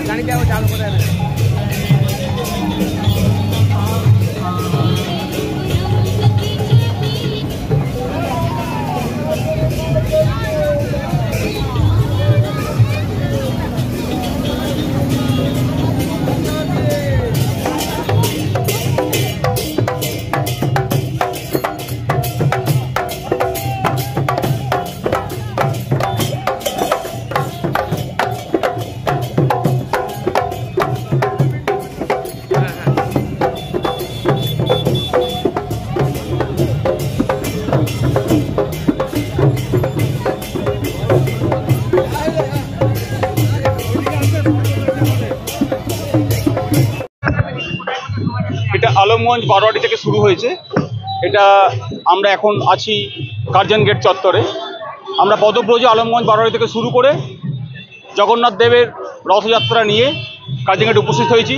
গাড়ি যাবো চালু করে এটা আলমগঞ্জ বারোয়ারি থেকে শুরু হয়েছে। এটা আমরা এখন আছি কার্জন গেট চত্বরে। আমরা পদব্রজে আলমগঞ্জ বারোয়ারি থেকে শুরু করে জগন্নাথ দেবের রথযাত্রা নিয়ে কার্জন গেটে উপস্থিত হয়েছি।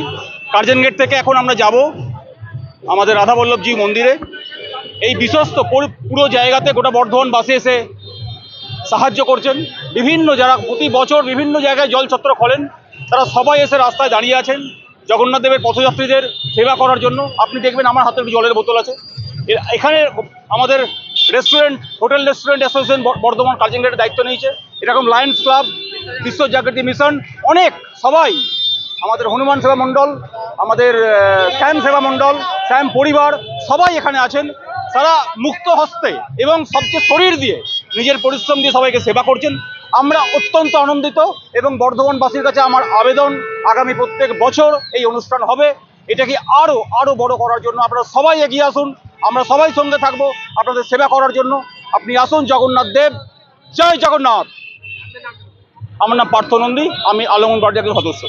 কার্জন গেট থেকে এখন আমরা যাব আমাদের রাধাবল্লভজি মন্দিরে। এই বিশ্বস্ত পুরো জায়গাতে গোটা বর্ধমানবাসী এসে সাহায্য করছেন। বিভিন্ন যারা প্রতি বছর বিভিন্ন জায়গায় জল ছত্র খোলেন, তারা সবাই এসে রাস্তায় দাঁড়িয়ে আছেন জগন্নাথ দেবের পথযাত্রীদের সেবা করার জন্য। আপনি দেখবেন আমার হাতে একটু জলের বোতল আছে। এখানে আমাদের hotel restaurant association Bardhaman Curzon গেটের দায়িত্ব নিয়েছে। এরকম লায়ন্স ক্লাব, বিশ্ব জাগৃতি মিশন, অনেক সবাই, আমাদের হনুমান সেবা মণ্ডল, আমাদের শ্যাম সেবা মণ্ডল, শ্যাম পরিবার, সবাই এখানে আছেন। তারা মুক্ত হস্তে এবং সবচেয়ে শরীর দিয়ে নিজের পরিশ্রম দিয়ে সবাইকে সেবা করছেন। আমরা অত্যন্ত আনন্দিত এবং বর্ধমানবাসীর কাছে আমার আবেদন, আগামী প্রত্যেক বছর এই অনুষ্ঠান হবে। এটাকে আরও বড় করার জন্য আপনারা সবাই এগিয়ে আসুন। আমরা সবাই সঙ্গে থাকবো আপনাদের সেবা করার জন্য। আপনি আসুন। জগন্নাথ দেব, জয় জগন্নাথ। আমার নাম পার্থ নন্দী, আমি আলমগঞ্জ বারোয়ারি সদস্য।